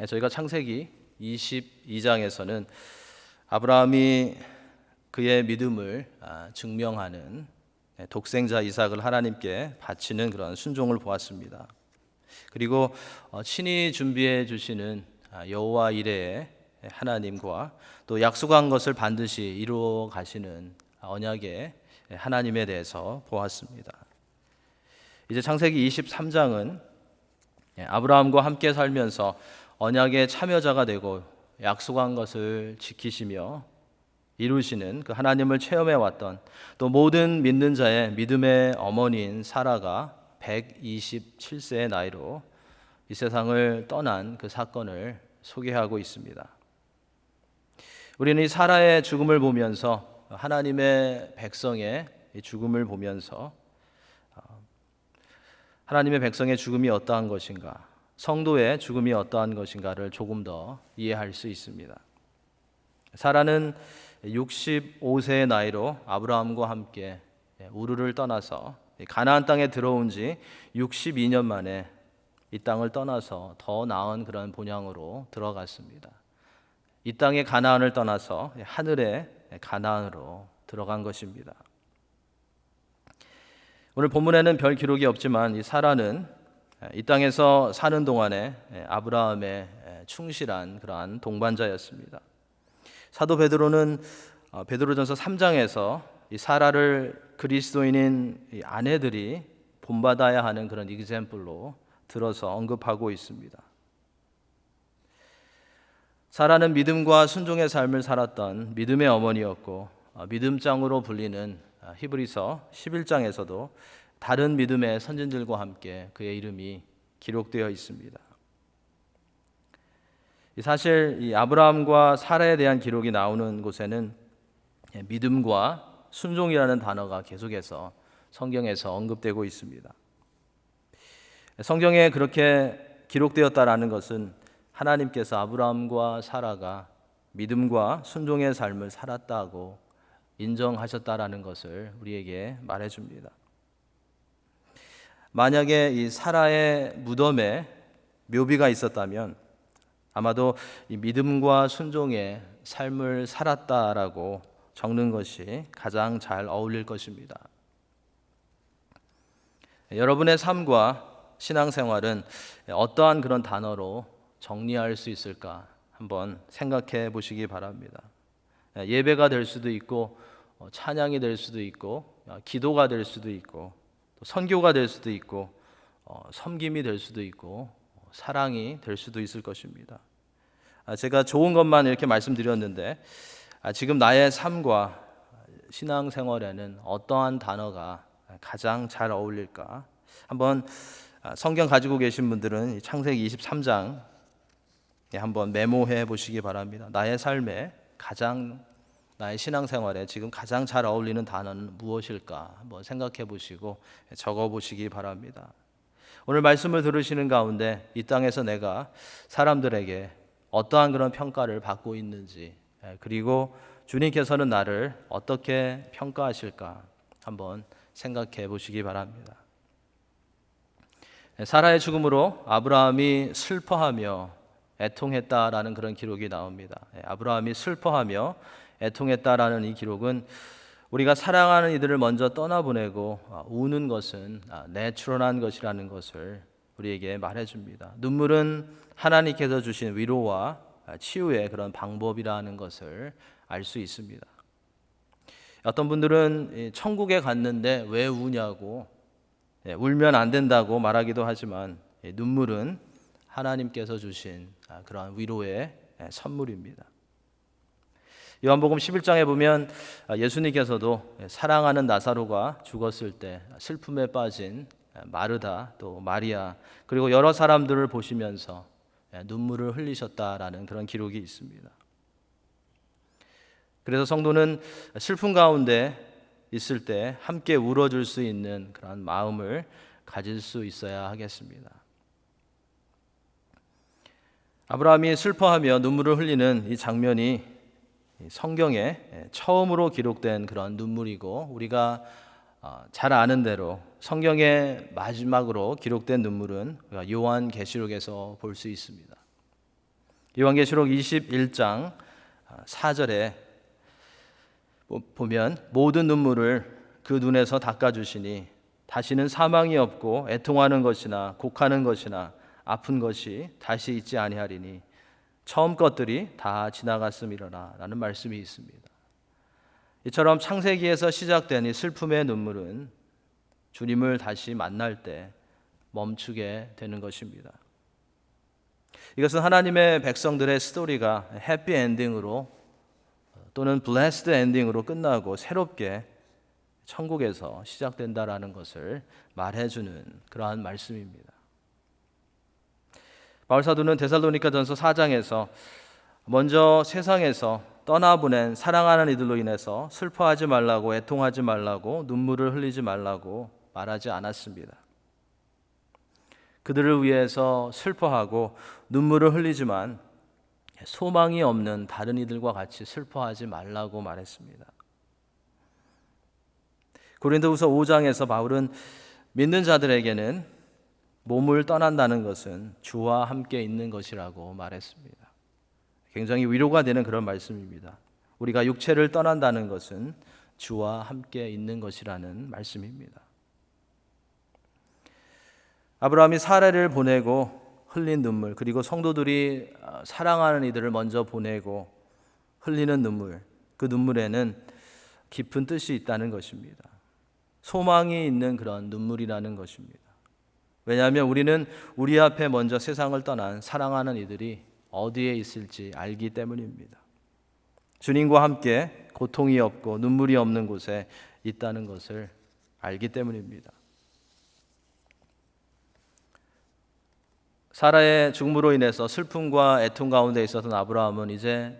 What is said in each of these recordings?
저희가 창세기 22장에서는 아브라함이 그의 믿음을 증명하는 독생자 이삭을 하나님께 바치는 그런 순종을 보았습니다. 그리고 친히 준비해 주시는 여호와 이레의 하나님과 또 약속한 것을 반드시 이루어 가시는 언약의 하나님에 대해서 보았습니다. 이제 창세기 23장은 아브라함과 함께 살면서 언약의 참여자가 되고 약속한 것을 지키시며 이루시는 그 하나님을 체험해 왔던 또 모든 믿는 자의 믿음의 어머니인 사라가 127세의 나이로 이 세상을 떠난 그 사건을 소개하고 있습니다. 우리는 이 사라의 죽음을 보면서 하나님의 백성의 죽음을 보면서 하나님의 백성의 죽음이 어떠한 것인가, 성도의 죽음이 어떠한 것인가를 조금 더 이해할 수 있습니다. 사라는 65세의 나이로 아브라함과 함께 우르를 떠나서 가나안 땅에 들어온 지 62년 만에 이 땅을 떠나서 더 나은 그런 본향으로 들어갔습니다. 이 땅의 가나안을 떠나서 하늘의 가나안으로 들어간 것입니다. 오늘 본문에는 별 기록이 없지만 이 사라는 이 땅에서 사는 동안에 아브라함의 충실한 그러한 동반자였습니다. 사도 베드로는 베드로전서 3장에서 이 사라를 그리스도인인 이 아내들이 본받아야 하는 그런 example로 들어서 언급하고 있습니다. 사라는 믿음과 순종의 삶을 살았던 믿음의 어머니였고 믿음장으로 불리는 히브리서 11장에서도 다른 믿음의 선진들과 함께 그의 이름이 기록되어 있습니다. 사실 이 아브라함과 사라에 대한 기록이 나오는 곳에는 믿음과 순종이라는 단어가 계속해서 성경에서 언급되고 있습니다. 성경에 그렇게 기록되었다라는 것은 하나님께서 아브라함과 사라가 믿음과 순종의 삶을 살았다고 인정하셨다라는 것을 우리에게 말해줍니다. 만약에 이 사라의 무덤에 묘비가 있었다면 아마도 이 믿음과 순종의 삶을 살았다라고 적는 것이 가장 잘 어울릴 것입니다. 여러분의 삶과 신앙생활은 어떠한 그런 단어로 정리할 수 있을까 한번 생각해 보시기 바랍니다. 예배가 될 수도 있고 찬양이 될 수도 있고 기도가 될 수도 있고 또 선교가 될 수도 있고 섬김이 될 수도 있고 사랑이 될 수도 있을 것입니다. 제가 좋은 것만 이렇게 말씀드렸는데 지금 나의 삶과 신앙생활에는 어떠한 단어가 가장 잘 어울릴까? 한번 성경 가지고 계신 분들은 창세기 23장 한번 메모해 보시기 바랍니다. 나의 삶에 나의 신앙생활에 지금 가장 잘 어울리는 단어는 무엇일까? 한번 생각해 보시고 적어 보시기 바랍니다. 오늘 말씀을 들으시는 가운데 이 땅에서 내가 사람들에게 어떠한 그런 평가를 받고 있는지, 그리고 주님께서는 나를 어떻게 평가하실까 한번 생각해 보시기 바랍니다. 사라의 죽음으로 아브라함이 슬퍼하며 애통했다라는 그런 기록이 나옵니다. 아브라함이 슬퍼하며 애통했다라는 이 기록은 우리가 사랑하는 이들을 먼저 떠나보내고 우는 것은 내추럴한 것이라는 것을 우리에게 말해줍니다. 눈물은 하나님께서 주신 위로와 치유의 그런 방법이라는 것을 알 수 있습니다. 어떤 분들은 천국에 갔는데 왜 우냐고 울면 안 된다고 말하기도 하지만 눈물은 하나님께서 주신 그런 위로의 선물입니다. 요한복음 11장에 보면 예수님께서도 사랑하는 나사로가 죽었을 때 슬픔에 빠진 마르다 또 마리아 그리고 여러 사람들을 보시면서 눈물을 흘리셨다라는 그런 기록이 있습니다. 그래서 성도는 슬픔 가운데 있을 때 함께 울어줄 수 있는 그런 마음을 가질 수 있어야 하겠습니다. 아브라함이 슬퍼하며 눈물을 흘리는 이 장면이 성경에 처음으로 기록된 그런 눈물이고 우리가 잘 아는 대로 성경의 마지막으로 기록된 눈물은 요한계시록에서 볼 수 있습니다. 요한계시록 21장 4절에 보면 모든 눈물을 그 눈에서 닦아주시니 다시는 사망이 없고 애통하는 것이나 곡하는 것이나 아픈 것이 다시 있지 아니하리니 처음 것들이 다 지나갔음이로라 라는 말씀이 있습니다. 이처럼 창세기에서 시작된 이 슬픔의 눈물은 주님을 다시 만날 때 멈추게 되는 것입니다. 이것은 하나님의 백성들의 스토리가 해피 엔딩으로 또는 블레스드 엔딩으로 끝나고 새롭게 천국에서 시작된다라는 것을 말해주는 그러한 말씀입니다. 바울 사도는 데살로니가전서 4장에서 먼저 세상에서 떠나보낸 사랑하는 이들로 인해서 슬퍼하지 말라고, 애통하지 말라고, 눈물을 흘리지 말라고 말하지 않았습니다. 그들을 위해서 슬퍼하고 눈물을 흘리지만 소망이 없는 다른 이들과 같이 슬퍼하지 말라고 말했습니다. 고린도후서 5장에서 바울은 믿는 자들에게는 몸을 떠난다는 것은 주와 함께 있는 것이라고 말했습니다. 굉장히 위로가 되는 그런 말씀입니다. 우리가 육체를 떠난다는 것은 주와 함께 있는 것이라는 말씀입니다. 아브라함이 사라를 보내고 흘린 눈물, 그리고 성도들이 사랑하는 이들을 먼저 보내고 흘리는 눈물, 그 눈물에는 깊은 뜻이 있다는 것입니다. 소망이 있는 그런 눈물이라는 것입니다. 왜냐하면 우리는 우리 앞에 먼저 세상을 떠난 사랑하는 이들이 어디에 있을지 알기 때문입니다. 주님과 함께 고통이 없고 눈물이 없는 곳에 있다는 것을 알기 때문입니다. 사라의 죽음으로 인해서 슬픔과 애통 가운데 있었던 아브라함은 이제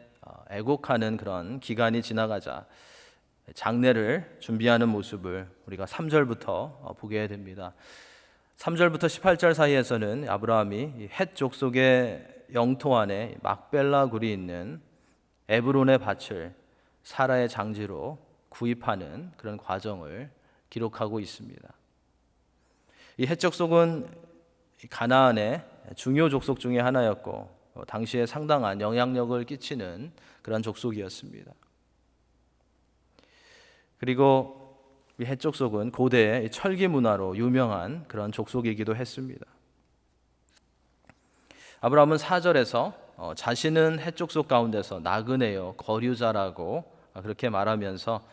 애곡하는 그런 기간이 지나가자 장례를 준비하는 모습을 우리가 3절부터 보게 됩니다. 3절부터 18절 사이에서는 아브라함이 헷 족속의 영토 안에 막벨라 굴이 있는 에브론의 밭을 사라의 장지로 구입하는 그런 과정을 기록하고 있습니다. 이 헷 족속은 가나안의 중요 족속 중에 하나였고 당시에 상당한 영향력을 끼치는 그런 족속이었습니다. 그리고 이 헷 족속은 고대의 철기 문화로 유명한 그런 족속이기도 했습니다. 아브라함은 4절에서 자신은 헷 족속 가운데서 나그네요 거류자라고 그렇게 말하면서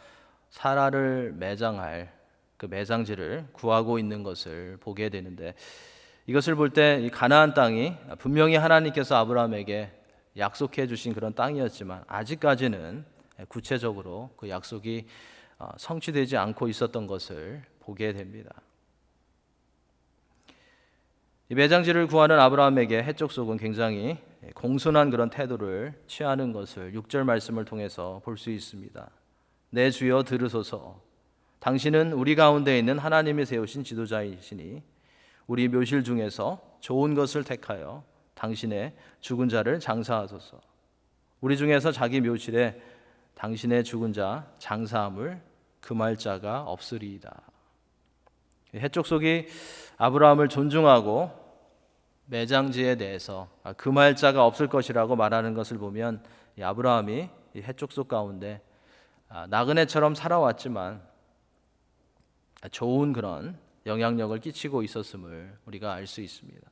사라를 매장할 그 매장지를 구하고 있는 것을 보게 되는데, 이것을 볼 때 이 가나안 땅이 분명히 하나님께서 아브라함에게 약속해 주신 그런 땅이었지만 아직까지는 구체적으로 그 약속이 성취되지 않고 있었던 것을 보게 됩니다. 이 매장지를 구하는 아브라함에게 헷 족속은 굉장히 공손한 그런 태도를 취하는 것을 6절 말씀을 통해서 볼 수 있습니다. 내 주여 들으소서. 당신은 우리 가운데 있는 하나님이 세우신 지도자이시니 우리 묘실 중에서 좋은 것을 택하여 당신의 죽은 자를 장사하소서. 우리 중에서 자기 묘실에 당신의 죽은 자 장사함을 금할 자가 없으리이다. 헷 족속이 아브라함을 존중하고 매장지에 대해서 금할 자가 없을 것이라고 말하는 것을 보면 아브라함이 헷 족속 가운데 나그네처럼 살아왔지만 좋은 그런 영향력을 끼치고 있었음을 우리가 알 수 있습니다.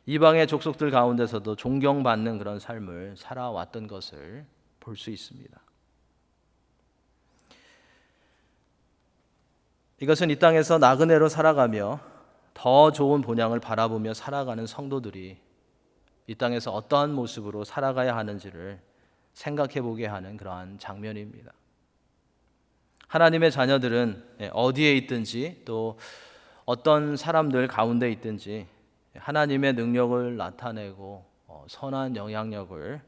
이방의 족속들 가운데서도 존경받는 그런 삶을 살아왔던 것을 볼 수 있습니다. 이것은 이 땅에서 나그네로 살아가며 더 좋은 본향을 바라보며 살아가는 성도들이 이 땅에서 어떠한 모습으로 살아가야 하는지를 생각해 보게 하는 그러한 장면입니다. 하나님의 자녀들은 어디에 있든지 또 어떤 사람들 가운데 있든지 하나님의 능력을 나타내고 선한 영향력을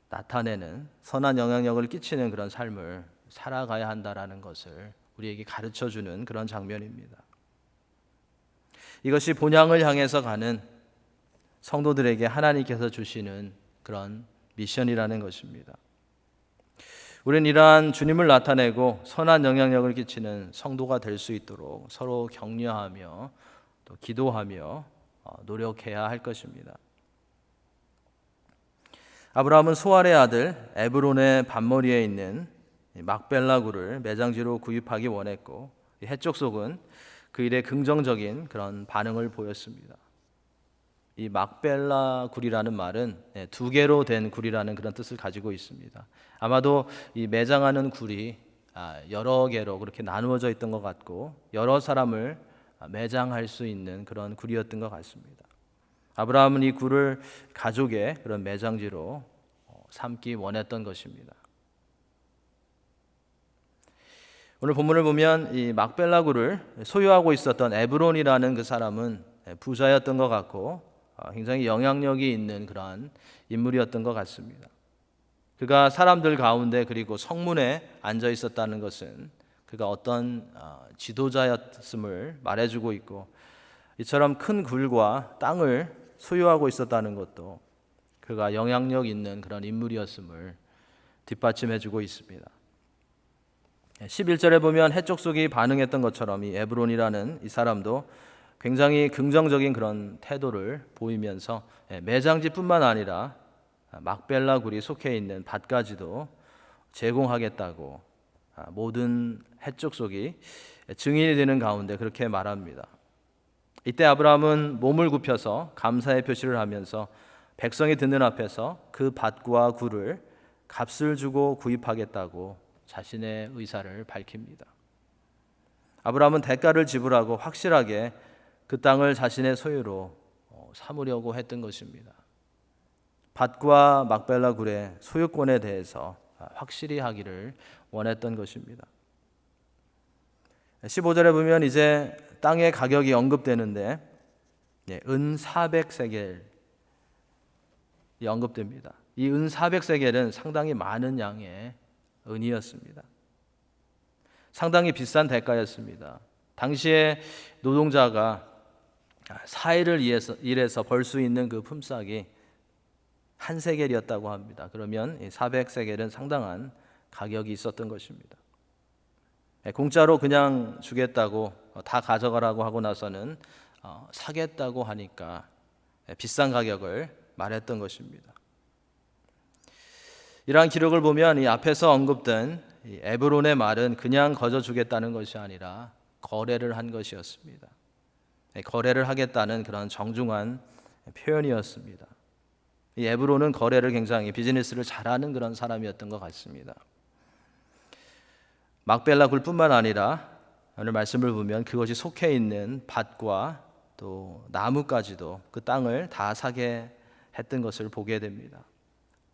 나타내는, 선한 영향력을 끼치는 그런 삶을 살아가야 한다라는 것을 우리에게 가르쳐주는 그런 장면입니다. 이것이 본향을 향해서 가는 성도들에게 하나님께서 주시는 그런 미션이라는 것입니다. 우리는 이러한 주님을 나타내고 선한 영향력을 끼치는 성도가 될 수 있도록 서로 격려하며 또 기도하며 노력해야 할 것입니다. 아브라함은 소알의 아들 에브론의 밭머리에 있는 막벨라 굴을 매장지로 구입하기 원했고, 해쪽 속은 그 일에 긍정적인 그런 반응을 보였습니다. 이 막벨라 굴이라는 말은 두 개로 된 굴이라는 그런 뜻을 가지고 있습니다. 아마도 이 매장하는 굴이 여러 개로 그렇게 나누어져 있던 것 같고, 여러 사람을 매장할 수 있는 그런 굴이었던 것 같습니다. 아브라함은 이 굴을 가족의 그런 매장지로 삼기 원했던 것입니다. 오늘 본문을 보면 이 막벨라 굴을 소유하고 있었던 에브론이라는 그 사람은 부자였던 것 같고, 굉장히 영향력이 있는 그러한 인물이었던 것 같습니다. 그가 사람들 가운데 그리고 성문에 앉아 있었다는 것은 그가 어떤 지도자였음을 말해주고 있고, 이처럼 큰 굴과 땅을 소유하고 있었다는 것도 그가 영향력 있는 그런 인물이었음을 뒷받침해주고 있습니다. 11절에 보면 해쪽 속이 반응했던 것처럼 이 에브론이라는 이 사람도 굉장히 긍정적인 그런 태도를 보이면서 매장지뿐만 아니라 막벨라 굴이 속해 있는 밭까지도 제공하겠다고 모든 해쪽 속이 증인이 되는 가운데 그렇게 말합니다. 이때 아브라함은 몸을 굽혀서 감사의 표시를 하면서 백성이 듣는 앞에서 그 밭과 굴을 값을 주고 구입하겠다고 자신의 의사를 밝힙니다. 아브라함은 대가를 지불하고 확실하게 그 땅을 자신의 소유로 삼으려고 했던 것입니다. 밭과 막벨라 굴의 소유권에 대해서 확실히 하기를 원했던 것입니다. 15절에 보면 이제 땅의 가격이 언급되는데 은 400세겔이 언급됩니다. 이 은 400세겔은 상당히 많은 양의 은이었습니다. 상당히 비싼 대가였습니다. 당시에 노동자가 4일을 일해서 벌 수 있는 그 품삯이 한 세겔이었다고 합니다. 그러면 400세겔은 상당한 가격이 있었던 것입니다. 공짜로 그냥 주겠다고 다 가져가라고 하고 나서는 사겠다고 하니까 비싼 가격을 말했던 것입니다. 이러한 기록을 보면 이 앞에서 언급된 이 에브론의 말은 그냥 거저 주겠다는 것이 아니라 거래를 한 것이었습니다. 거래를 하겠다는 그런 정중한 표현이었습니다. 이 에브론은 거래를 굉장히 비즈니스를 잘하는 그런 사람이었던 것 같습니다. 막벨라 굴뿐만 아니라 오늘 말씀을 보면 그것이 속해 있는 밭과 또 나무까지도 그 땅을 다 사게 했던 것을 보게 됩니다.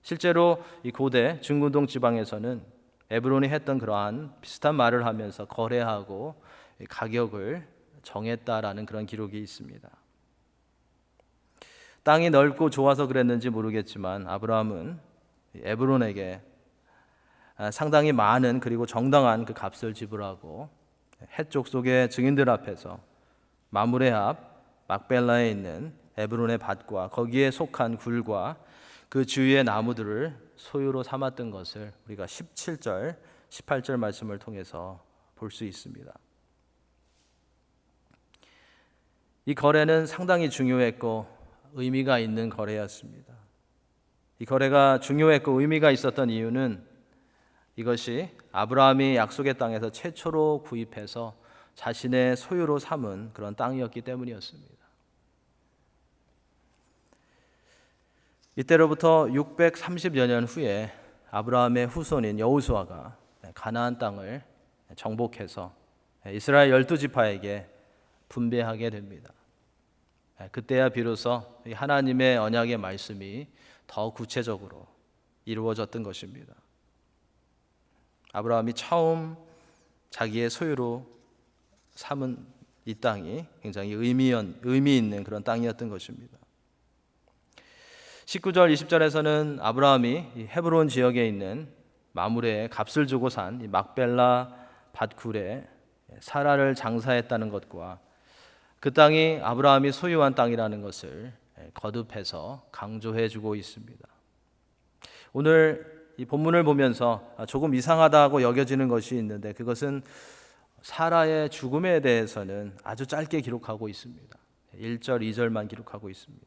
실제로 이 고대 중근동 지방에서는 에브론이 했던 그러한 비슷한 말을 하면서 거래하고 가격을 정했다라는 그런 기록이 있습니다. 땅이 넓고 좋아서 그랬는지 모르겠지만 아브라함은 에브론에게 상당히 많은 그리고 정당한 그 값을 지불하고 해쪽 속의 증인들 앞에서 마므레 앞 막벨라에 있는 에브론의 밭과 거기에 속한 굴과 그 주위의 나무들을 소유로 삼았던 것을 우리가 17절, 18절 말씀을 통해서 볼 수 있습니다. 이 거래는 상당히 중요했고 의미가 있는 거래였습니다. 이 거래가 중요했고 의미가 있었던 이유는 이것이 아브라함이 약속의 땅에서 최초로 구입해서 자신의 소유로 삼은 그런 땅이었기 때문이었습니다. 이때로부터 630여 년 후에 아브라함의 후손인 여호수아가 가나안 땅을 정복해서 이스라엘 12지파에게 분배하게 됩니다. 그때야 비로소 하나님의 언약의 말씀이 더 구체적으로 이루어졌던 것입니다. 아브라함이 처음 자기의 소유로 삼은 이 땅이 굉장히 의미 있는 그런 땅이었던 것입니다. 19절 20절에서는 아브라함이 헤브론 지역에 있는 마므레에 값을 주고 산 이 막벨라 밭굴에 사라를 장사했다는 것과 그 땅이 아브라함이 소유한 땅이라는 것을 거듭해서 강조해주고 있습니다. 오늘 이 본문을 보면서 조금 이상하다고 여겨지는 것이 있는데 그것은 사라의 죽음에 대해서는 아주 짧게 기록하고 있습니다. 1절, 2절만 기록하고 있습니다.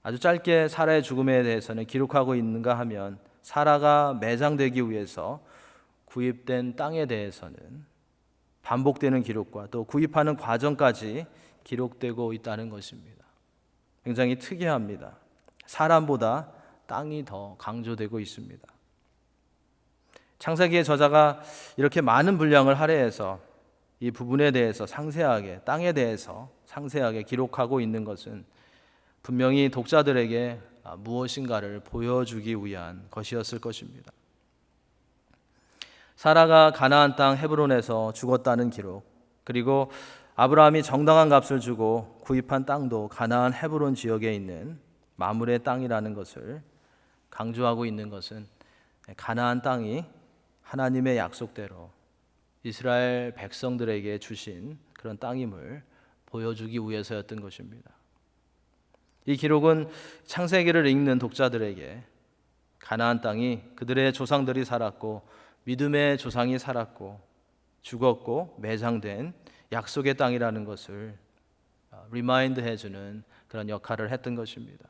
아주 짧게 사라의 죽음에 대해서는 기록하고 있는가 하면 사라가 매장되기 위해서 구입된 땅에 대해서는 반복되는 기록과 또 구입하는 과정까지 기록되고 있다는 것입니다. 굉장히 특이합니다. 사람보다 땅이 더 강조되고 있습니다. 창세기의 저자가 이렇게 많은 분량을 할애해서 이 부분에 대해서 상세하게, 땅에 대해서 상세하게 기록하고 있는 것은 분명히 독자들에게 무엇인가를 보여주기 위한 것이었을 것입니다. 사라가 가나안 땅 헤브론에서 죽었다는 기록, 그리고 아브라함이 정당한 값을 주고 구입한 땅도 가나안 헤브론 지역에 있는 마물의 땅이라는 것을 강조하고 있는 것은 가나안 땅이 하나님의 약속대로 이스라엘 백성들에게 주신 그런 땅임을 보여주기 위해서였던 것입니다. 이 기록은 창세기를 읽는 독자들에게 가나안 땅이 그들의 조상들이 살았고 믿음의 조상이 살았고 죽었고 매장된 약속의 땅이라는 것을 리마인드 해주는 그런 역할을 했던 것입니다.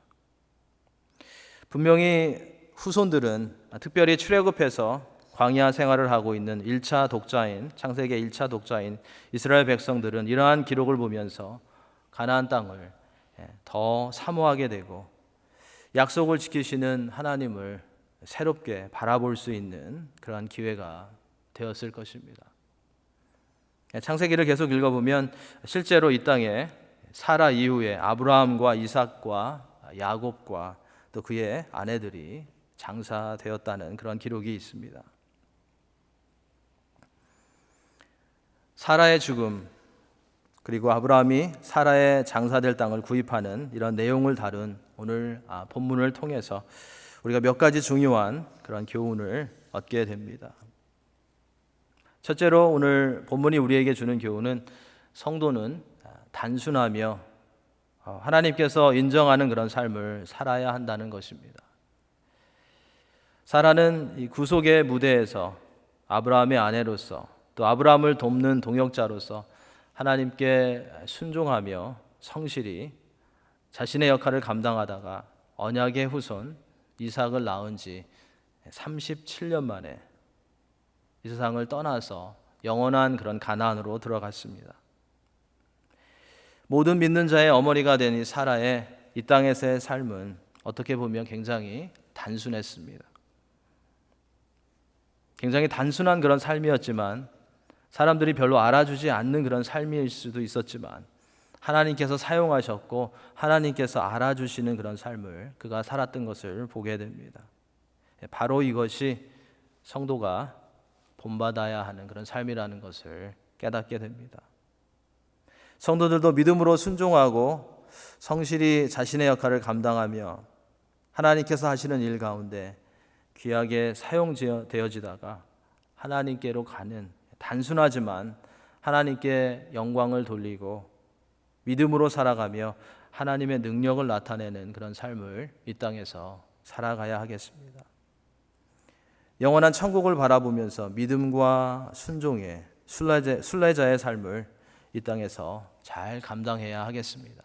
분명히 후손들은 특별히 출애굽해서 광야 생활을 하고 있는 1차 독자인 창세기의 1차 독자인 이스라엘 백성들은 이러한 기록을 보면서 가나안 땅을 더 사모하게 되고 약속을 지키시는 하나님을 새롭게 바라볼 수 있는 그러한 기회가 되었을 것입니다. 창세기를 계속 읽어보면 실제로 이 땅에 사라 이후에 아브라함과 이삭과 야곱과 또 그의 아내들이 장사되었다는 그런 기록이 있습니다. 사라의 죽음, 그리고 아브라함이 사라의 장사될 땅을 구입하는 이런 내용을 다룬 오늘 본문을 통해서 우리가 몇 가지 중요한 그런 교훈을 얻게 됩니다. 첫째로 오늘 본문이 우리에게 주는 교훈은 성도는 단순하며 하나님께서 인정하는 그런 삶을 살아야 한다는 것입니다. 사라는 이 구속의 무대에서 아브라함의 아내로서 또 아브라함을 돕는 동역자로서 하나님께 순종하며 성실히 자신의 역할을 감당하다가 언약의 후손 이삭을 낳은 지 37년 만에 이 세상을 떠나서 영원한 그런 가나안으로 들어갔습니다. 모든 믿는 자의 어머니가 된 이 사라의 이 땅에서의 삶은 어떻게 보면 굉장히 단순했습니다. 굉장히 단순한 그런 삶이었지만 사람들이 별로 알아주지 않는 그런 삶일 수도 있었지만 하나님께서 사용하셨고 하나님께서 알아주시는 그런 삶을 그가 살았던 것을 보게 됩니다. 바로 이것이 성도가 본받아야 하는 그런 삶이라는 것을 깨닫게 됩니다. 성도들도 믿음으로 순종하고 성실히 자신의 역할을 감당하며 하나님께서 하시는 일 가운데 귀하게 사용되어지다가 하나님께로 가는 단순하지만 하나님께 영광을 돌리고 믿음으로 살아가며 하나님의 능력을 나타내는 그런 삶을 이 땅에서 살아가야 하겠습니다. 영원한 천국을 바라보면서 믿음과 순종의 순례자의 삶을 이 땅에서 잘 감당해야 하겠습니다.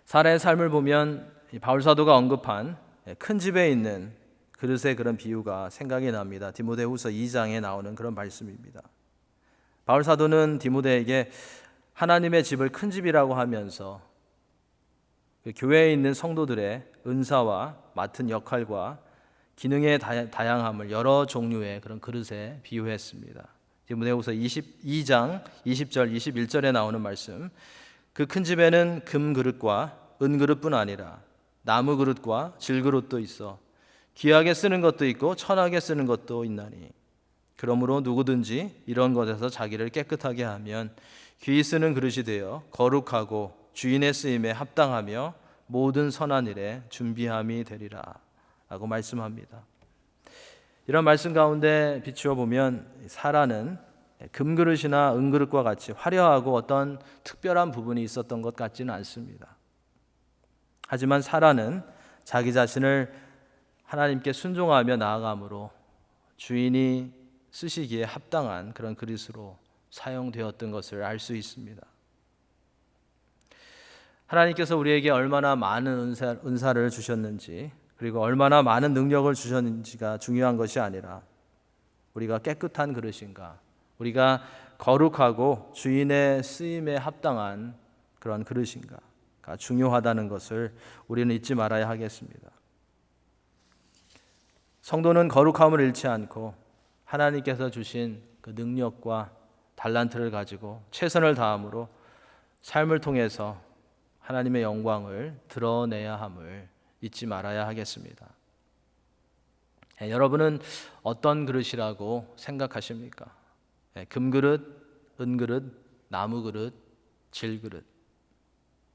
사라의 삶을 보면 바울 사도가 언급한 큰 집에 있는 그릇의 그런 비유가 생각이 납니다. 디모데후서 2장에 나오는 그런 말씀입니다. 바울 사도는 디모데에게 하나님의 집을 큰 집이라고 하면서 그 교회에 있는 성도들의 은사와 맡은 역할과 기능의 다양함을 여러 종류의 그런 그릇에 비유했습니다. 디모데후서 22장 20절 21절에 나오는 말씀, 그 큰 집에는 금 그릇과 은 그릇뿐 아니라 나무 그릇과 질 그릇도 있어 귀하게 쓰는 것도 있고 천하게 쓰는 것도 있나니 그러므로 누구든지 이런 것에서 자기를 깨끗하게 하면 귀히 쓰는 그릇이 되어 거룩하고 주인의 쓰임에 합당하며 모든 선한 일에 준비함이 되리라 라고 말씀합니다. 이런 말씀 가운데 비추어 보면 사라는 금그릇이나 은그릇과 같이 화려하고 어떤 특별한 부분이 있었던 것 같지는 않습니다. 하지만 사라는 자기 자신을 하나님께 순종하며 나아감으로 주인이 쓰시기에 합당한 그런 그릇으로 사용되었던 것을 알 수 있습니다. 하나님께서 우리에게 얼마나 많은 은사를 주셨는지, 그리고 얼마나 많은 능력을 주셨는지가 중요한 것이 아니라 우리가 깨끗한 그릇인가, 우리가 거룩하고 주인의 쓰임에 합당한 그런 그릇인가가 중요하다는 것을 우리는 잊지 말아야 하겠습니다. 성도는 거룩함을 잃지 않고 하나님께서 주신 그 능력과 달란트를 가지고 최선을 다함으로 삶을 통해서 하나님의 영광을 드러내야 함을 잊지 말아야 하겠습니다. 여러분은 어떤 그릇이라고 생각하십니까? 금그릇, 은그릇, 나무그릇, 질그릇.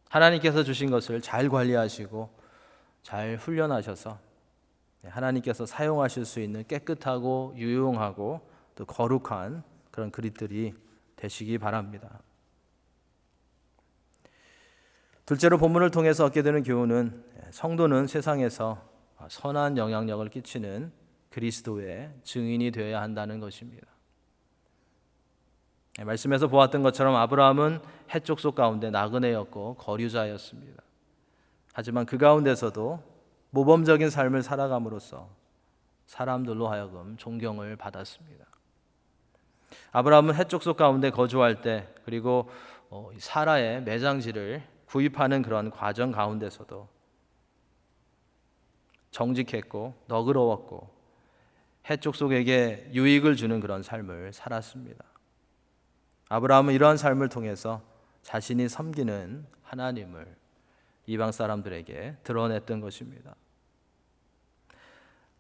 하나님께서 주신 것을 잘 관리하시고 잘 훈련하셔서 하나님께서 사용하실 수 있는 깨끗하고 유용하고 또 거룩한 그런 그릇들이 되시기 바랍니다. 둘째로 본문을 통해서 얻게 되는 교훈은 성도는 세상에서 선한 영향력을 끼치는 그리스도의 증인이 되어야 한다는 것입니다. 말씀에서 보았던 것처럼 아브라함은 해족속 가운데 나그네였고 거류자였습니다. 하지만 그 가운데서도 모범적인 삶을 살아감으로써 사람들로 하여금 존경을 받았습니다. 아브라함은 해족속 가운데 거주할 때, 그리고 사라의 매장지를 구입하는 그런 과정 가운데서도 정직했고 너그러웠고 해족속에게 유익을 주는 그런 삶을 살았습니다. 아브라함은 이러한 삶을 통해서 자신이 섬기는 하나님을 이방 사람들에게 드러냈던 것입니다.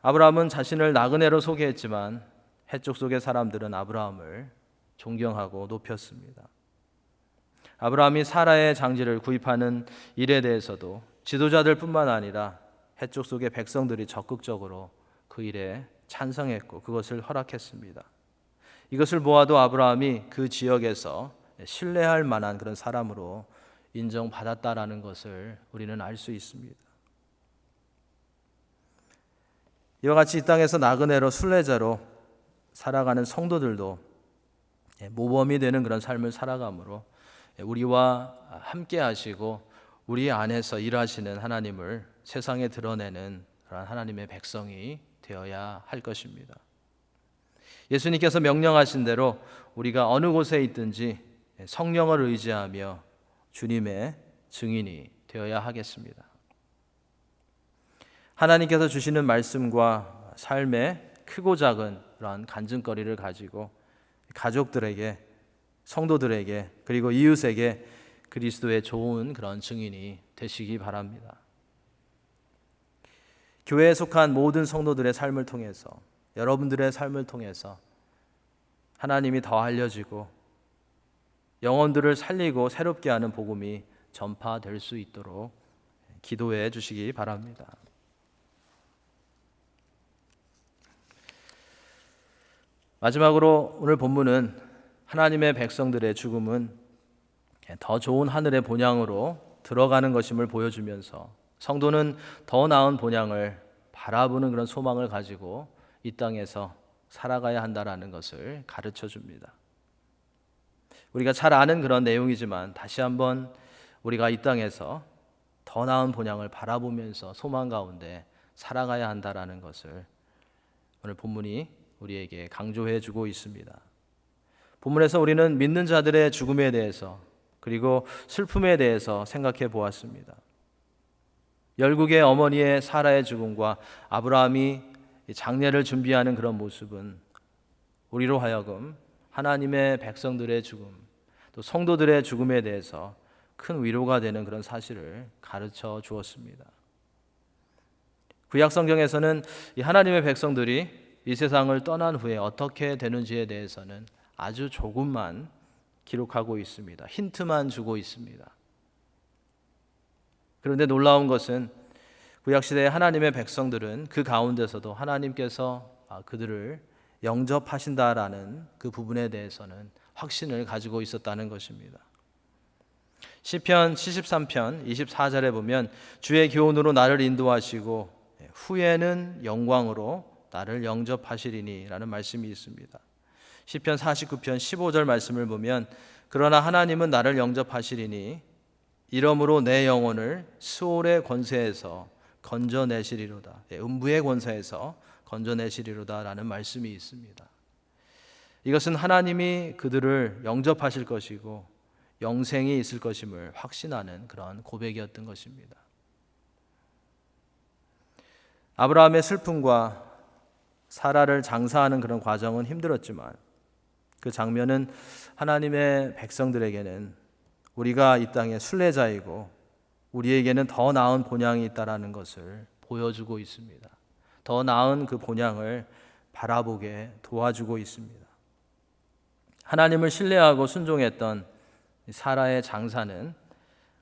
아브라함은 자신을 나그네로 소개했지만 해족속의 사람들은 아브라함을 존경하고 높였습니다. 아브라함이 사라의 장지를 구입하는 일에 대해서도 지도자들뿐만 아니라 해족속의 백성들이 적극적으로 그 일에 찬성했고 그것을 허락했습니다. 이것을 보아도 아브라함이 그 지역에서 신뢰할 만한 그런 사람으로 인정받았다라는 것을 우리는 알 수 있습니다. 이와 같이 이 땅에서 나그네로 순례자로 살아가는 성도들도 모범이 되는 그런 삶을 살아가므로 우리와 함께 하시고 우리 안에서 일하시는 하나님을 세상에 드러내는 그런 하나님의 백성이 되어야 할 것입니다. 예수님께서 명령하신 대로 우리가 어느 곳에 있든지 성령을 의지하며 주님의 증인이 되어야 하겠습니다. 하나님께서 주시는 말씀과 삶의 크고 작은 그러한 간증거리를 가지고 가족들에게, 성도들에게, 그리고 이웃에게 그리스도의 좋은 그런 증인이 되시기 바랍니다. 교회에 속한 모든 성도들의 삶을 통해서, 여러분들의 삶을 통해서 하나님이 더 알려지고 영혼들을 살리고 새롭게 하는 복음이 전파될 수 있도록 기도해 주시기 바랍니다. 마지막으로 오늘 본문은 하나님의 백성들의 죽음은 더 좋은 하늘의 본향으로 들어가는 것임을 보여주면서 성도는 더 나은 본향을 바라보는 그런 소망을 가지고 이 땅에서 살아가야 한다는 것을 가르쳐 줍니다. 우리가 잘 아는 그런 내용이지만 다시 한번 우리가 이 땅에서 더 나은 본향을 바라보면서 소망 가운데 살아가야 한다는 것을 오늘 본문이 우리에게 강조해 주고 있습니다. 본문에서 우리는 믿는 자들의 죽음에 대해서, 그리고 슬픔에 대해서 생각해 보았습니다. 열국의 어머니의 사라의 죽음과 아브라함이 장례를 준비하는 그런 모습은 우리로 하여금 하나님의 백성들의 죽음, 또 성도들의 죽음에 대해서 큰 위로가 되는 그런 사실을 가르쳐 주었습니다. 구약 성경에서는 이 하나님의 백성들이 이 세상을 떠난 후에 어떻게 되는지에 대해서는 아주 조금만 기록하고 있습니다. 힌트만 주고 있습니다. 그런데 놀라운 것은 구약시대의 하나님의 백성들은 그 가운데서도 하나님께서 그들을 영접하신다라는 그 부분에 대해서는 확신을 가지고 있었다는 것입니다. 시편 73편 24절에 보면 주의 교훈으로 나를 인도하시고 후에는 영광으로 나를 영접하시리니 라는 말씀이 있습니다. 시편 49편 15절 말씀을 보면 그러나 하나님은 나를 영접하시리니 이러므로 내 영혼을 스올의 권세에서 건져내시리로다. 음부의 권세에서 건져내시리로다라는 말씀이 있습니다. 이것은 하나님이 그들을 영접하실 것이고 영생이 있을 것임을 확신하는 그런 고백이었던 것입니다. 아브라함의 슬픔과 사라를 장사하는 그런 과정은 힘들었지만 그 장면은 하나님의 백성들에게는 우리가 이 땅의 순례자이고 우리에게는 더 나은 본향이 있다라는 것을 보여주고 있습니다. 더 나은 그 본향을 바라보게 도와주고 있습니다. 하나님을 신뢰하고 순종했던 사라의 장사는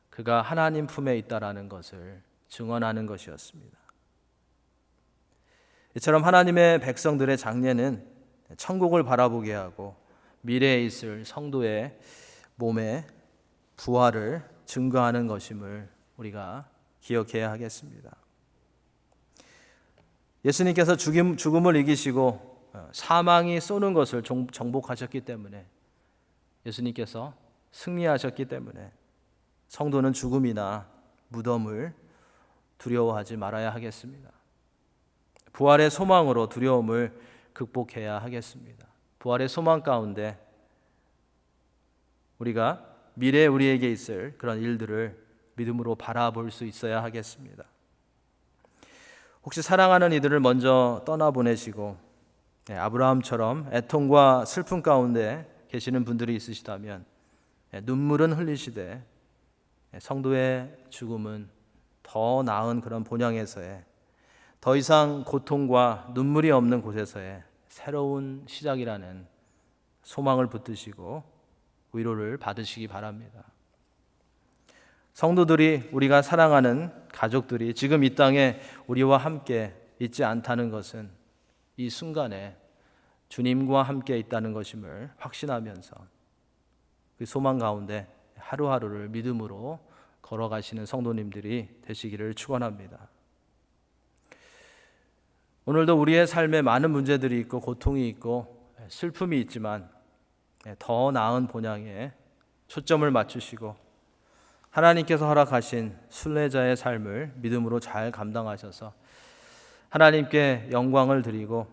그가 하나님 품에 있다라는 것을 증언하는 것이었습니다. 이처럼 하나님의 백성들의 장례는 천국을 바라보게 하고 미래에 있을 성도의 몸에 부활을 증거하는 것임을 우리가 기억해야 하겠습니다. 예수님께서 죽음을 이기시고 사망이 쏘는 것을 정복하셨기 때문에, 예수님께서 승리하셨기 때문에 성도는 죽음이나 무덤을 두려워하지 말아야 하겠습니다. 부활의 소망으로 두려움을 극복해야 하겠습니다. 부활의 소망 가운데 우리가 미래에 우리에게 있을 그런 일들을 믿음으로 바라볼 수 있어야 하겠습니다. 혹시 사랑하는 이들을 먼저 떠나보내시고 아브라함처럼 애통과 슬픔 가운데 계시는 분들이 있으시다면 눈물은 흘리시되 성도의 죽음은 더 나은 그런 본향에서의 더 이상 고통과 눈물이 없는 곳에서의 새로운 시작이라는 소망을 붙드시고 위로를 받으시기 바랍니다. 성도들이, 우리가 사랑하는 가족들이 지금 이 땅에 우리와 함께 있지 않다는 것은 이 순간에 주님과 함께 있다는 것임을 확신하면서 그 소망 가운데 하루하루를 믿음으로 걸어가시는 성도님들이 되시기를 축원합니다. 오늘도 우리의 삶에 많은 문제들이 있고 고통이 있고 슬픔이 있지만 더 나은 본향에 초점을 맞추시고 하나님께서 허락하신 순례자의 삶을 믿음으로 잘 감당하셔서 하나님께 영광을 드리고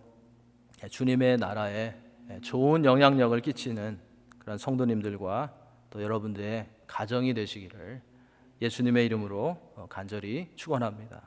주님의 나라에 좋은 영향력을 끼치는 그런 성도님들과 또 여러분들의 가정이 되시기를 예수님의 이름으로 간절히 축원합니다.